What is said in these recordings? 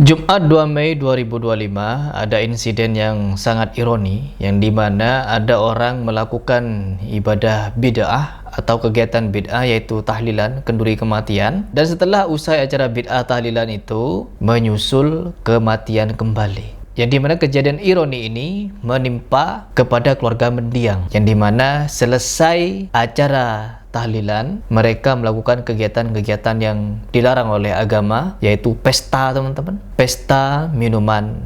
Jumat 2 Mei 2025 ada insiden yang sangat ironi yang dimana ada orang melakukan ibadah bid'ah atau kegiatan bid'ah yaitu tahlilan kenduri kematian, dan setelah usai acara bid'ah tahlilan itu menyusul kematian kembali. Yang dimana kejadian ironi ini menimpa kepada keluarga mendiang, yang dimana selesai acara tahlilan mereka melakukan kegiatan-kegiatan yang dilarang oleh agama, yaitu pesta, teman-teman, pesta minuman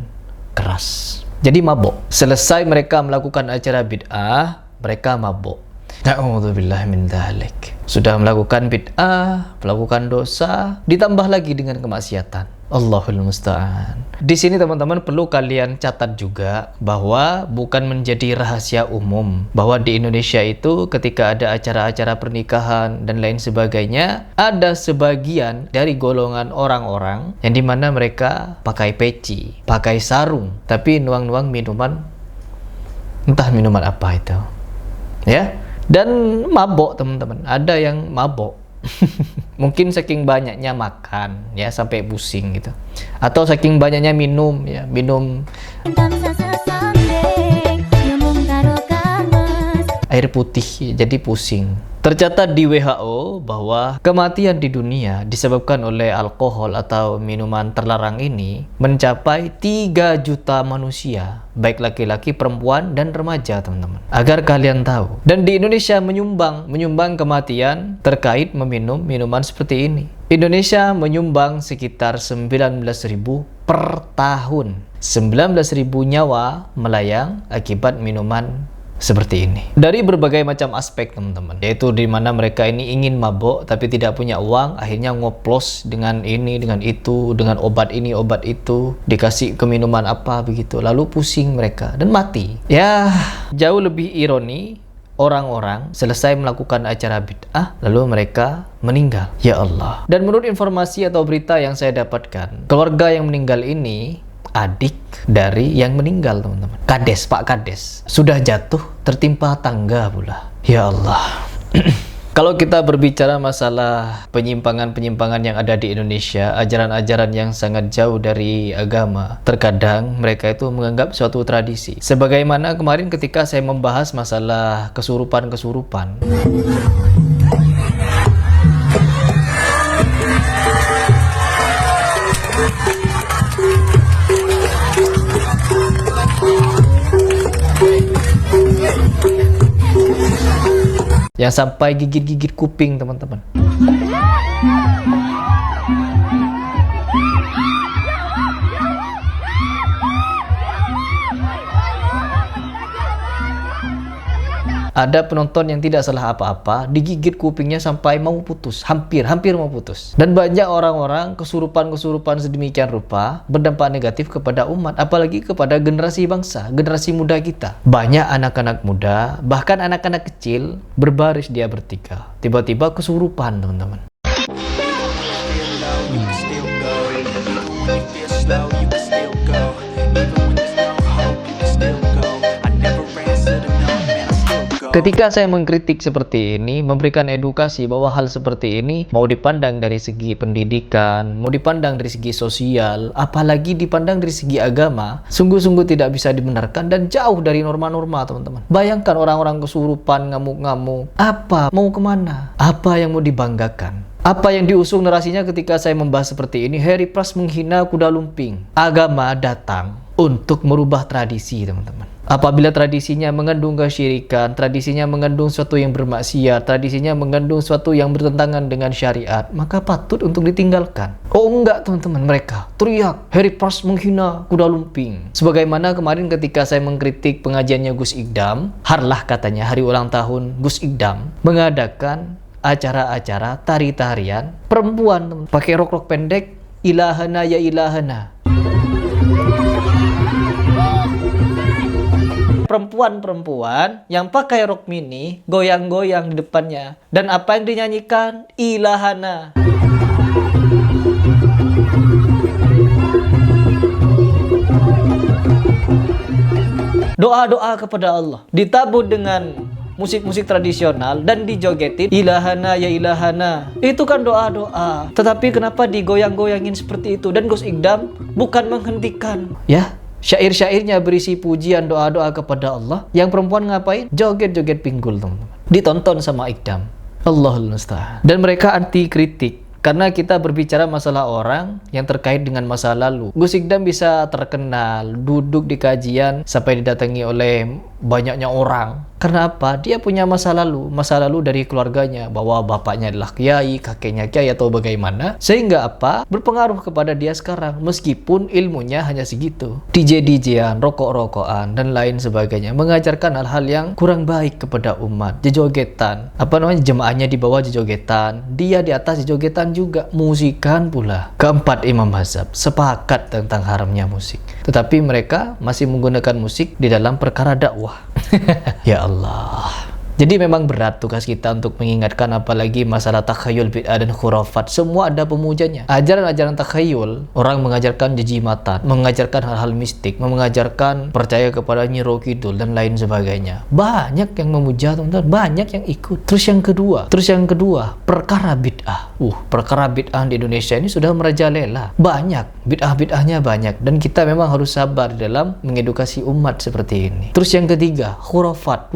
keras. Jadi mabuk. Selesai mereka melakukan acara bid'ah, mereka mabuk. Na'udzubillah min dzalik. Sudah melakukan bid'ah, melakukan dosa, ditambah lagi dengan kemaksiatan. Allahul musta'an. Di sini teman-teman perlu kalian catat juga bahwa bukan menjadi rahasia umum bahwa di Indonesia itu ketika ada acara-acara pernikahan dan lain sebagainya, ada sebagian dari golongan orang-orang yang dimana mereka pakai peci, pakai sarung, tapi nuang-nuang minuman, entah minuman apa itu, ya, dan mabok, teman-teman. Ada yang mabok. Mungkin saking banyaknya makan ya sampai pusing gitu, atau saking banyaknya minum ya, minum air putih jadi pusing. Tercatat di WHO bahwa kematian di dunia disebabkan oleh alkohol atau minuman terlarang ini mencapai 3 juta manusia, baik laki-laki, perempuan, dan remaja, teman-teman. Agar kalian tahu. Dan di Indonesia menyumbang kematian terkait meminum minuman seperti ini. Indonesia menyumbang sekitar 19.000 per tahun. 19.000 nyawa melayang akibat minuman seperti ini. Dari berbagai macam aspek, teman-teman, yaitu di mana mereka ini ingin mabuk tapi tidak punya uang, akhirnya ngoplos dengan ini, dengan itu, dengan obat ini, obat itu, dikasih ke minuman apa begitu, lalu pusing mereka dan mati. Ya, jauh lebih ironi, orang-orang selesai melakukan acara bid'ah lalu mereka meninggal. Ya Allah. Dan menurut informasi atau berita yang saya dapatkan, keluarga yang meninggal ini adik dari yang meninggal, teman-teman. Kades, Pak Kades, sudah jatuh tertimpa tangga pula. Ya Allah. Kalau kita berbicara masalah penyimpangan-penyimpangan yang ada di Indonesia, ajaran-ajaran yang sangat jauh dari agama, terkadang mereka itu menganggap suatu tradisi. Sebagaimana kemarin ketika saya membahas masalah kesurupan-kesurupan. Yang sampai gigit-gigit kuping, teman-teman. Ada penonton yang tidak salah apa-apa, digigit kupingnya sampai mau putus, hampir mau putus. Dan banyak orang-orang kesurupan-kesurupan sedemikian rupa berdampak negatif kepada umat, apalagi kepada generasi bangsa, generasi muda kita. Banyak anak-anak muda, bahkan anak-anak kecil, berbaris dia bertiga, tiba-tiba kesurupan, teman-teman. Ketika saya mengkritik seperti ini, memberikan edukasi bahwa hal seperti ini mau dipandang dari segi pendidikan, mau dipandang dari segi sosial, apalagi dipandang dari segi agama, sungguh-sungguh tidak bisa dibenarkan dan jauh dari norma-norma, teman-teman. Bayangkan orang-orang kesurupan, ngamuk-ngamuk. Apa? Mau kemana? Apa yang mau dibanggakan? Apa yang diusung narasinya ketika saya membahas seperti ini? Harry Pras menghina kuda lumping. Agama datang untuk merubah tradisi, teman-teman. Apabila tradisinya mengandung kesyirikan, tradisinya mengandung sesuatu yang bermaksiat, tradisinya mengandung sesuatu yang bertentangan dengan syariat, maka patut untuk ditinggalkan. Oh enggak, teman-teman, mereka teriak, Harry Pras menghina kuda lumping. Sebagaimana kemarin ketika saya mengkritik pengajiannya Gus Ikdam, harlah katanya hari ulang tahun Gus Ikdam mengadakan acara-acara tari-tarian perempuan, teman, pakai rok-rok pendek, ilahana ya ilahana. Perempuan-perempuan yang pakai rok mini goyang-goyang di depannya, dan apa yang dinyanyikan? Ilahana. Doa-doa kepada Allah ditabur dengan musik-musik tradisional dan dijogetin ilahana ya ilahana. Itu kan doa-doa. Tetapi kenapa digoyang-goyangin seperti itu? Dan Gus Ikdam bukan menghentikan. Ya, syair-syairnya berisi pujian doa-doa kepada Allah. Yang perempuan ngapain? Joget-joget pinggul, teman-teman. Ditonton sama Ikdam. Allahul musta'an. Dan mereka anti kritik. Karena kita berbicara masalah orang yang terkait dengan masa lalu. Gus Ikdam bisa terkenal, duduk di kajian sampai didatangi oleh banyaknya orang. Karena apa? Dia punya masa lalu dari keluarganya, bahwa bapaknya adalah kiai, kakeknya kiai atau bagaimana. Sehingga apa? Berpengaruh kepada dia sekarang, meskipun ilmunya hanya segitu. DJ-DJan, rokok-rokokan, dan lain sebagainya. Mengajarkan hal-hal yang kurang baik kepada umat. Jejogetan. Jemaahnya di bawah jejogetan. Dia di atas jejogetan juga. Musikan pula. Keempat imam mazhab sepakat tentang haramnya musik. Tetapi mereka masih menggunakan musik di dalam perkara dakwah. Ya Allah. Jadi memang berat tugas kita untuk mengingatkan, apalagi masalah takhayul, bid'ah dan khurafat. Semua ada pemujanya. Ajaran-ajaran takhayul, orang mengajarkan jijimatan, mengajarkan hal-hal mistik, mengajarkan percaya kepada Nyi Ro Kidul dan lain sebagainya. Banyak yang memuja, teman-teman, banyak yang ikut. Terus yang kedua, perkara bid'ah. Perkara bid'ah di Indonesia ini sudah merajalela. Banyak, bid'ah-bid'ahnya banyak, dan kita memang harus sabar dalam mengedukasi umat seperti ini. Terus yang ketiga, khurafat.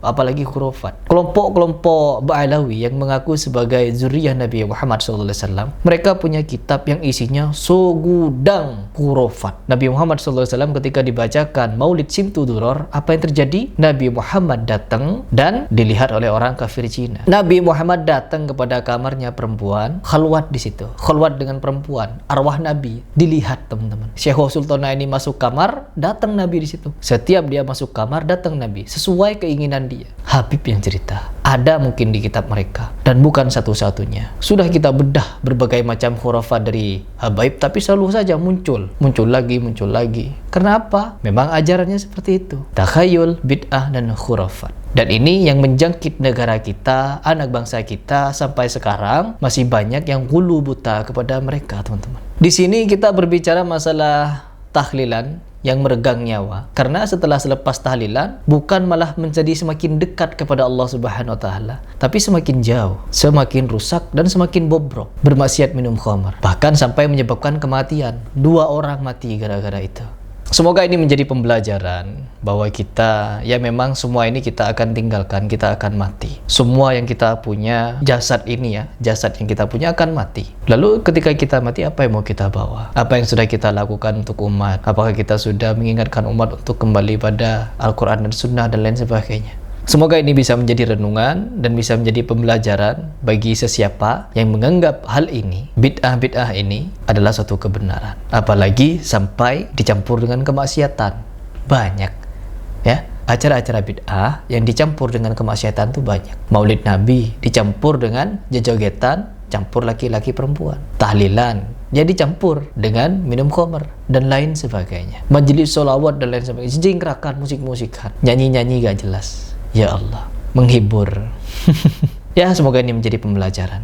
Apalagi khurafat. Kelompok-kelompok Ba'alawi yang mengaku sebagai zuriyah Nabi Muhammad SAW, mereka punya kitab yang isinya segudang khurafat. Nabi Muhammad SAW ketika dibacakan Maulid Simtuduror, apa yang terjadi? Nabi Muhammad datang dan dilihat oleh orang kafir Cina. Nabi Muhammad datang kepada kamarnya perempuan, khalwat di situ, khalwat dengan perempuan, arwah Nabi dilihat, teman-teman. Syekh Sultana ini masuk kamar, datang Nabi di situ. Setiap dia masuk kamar, datang Nabi sesuai keinginan dia. Habib yang cerita. Ada mungkin di kitab mereka, dan bukan satu-satunya. Sudah kita bedah berbagai macam khurafat dari Habib, tapi selalu saja muncul lagi. Karena apa? Memang ajarannya seperti itu. Takhayul, bid'ah, dan khurafat. Dan ini yang menjangkit negara kita, anak bangsa kita, sampai sekarang masih banyak yang gulu buta kepada mereka, teman-teman. Di sini kita berbicara masalah tahlilan yang meregang nyawa. Karena setelah selepas tahlilan, bukan malah menjadi semakin dekat kepada Allah Subhanahu wa Ta'ala, tapi semakin jauh, semakin rusak, dan semakin bobrok. Bermaksiat minum khamar, bahkan sampai menyebabkan kematian. 2 orang mati gara-gara itu. Semoga ini menjadi pembelajaran bahwa kita, ya memang semua ini kita akan tinggalkan, kita akan mati. Semua yang kita punya, jasad ini ya, jasad yang kita punya akan mati. Lalu ketika kita mati, apa yang mau kita bawa? Apa yang sudah kita lakukan untuk umat? Apakah kita sudah mengingatkan umat untuk kembali pada Al-Quran dan Sunnah dan lain sebagainya? Semoga ini bisa menjadi renungan dan bisa menjadi pembelajaran bagi sesiapa yang menganggap hal ini, bid'ah-bid'ah ini adalah suatu kebenaran. Apalagi sampai dicampur dengan kemaksiatan. Banyak ya, acara-acara bid'ah yang dicampur dengan kemaksiatan itu banyak. Maulid Nabi dicampur dengan jogetan, campur laki-laki perempuan. Tahlilan jadi campur dengan minum khamar dan lain sebagainya. Majelis sholawat dan lain sebagainya, jingkrakan, musik-musikan, nyanyi-nyanyi gak jelas. Ya Allah, menghibur. Ya, semoga ini menjadi pembelajaran.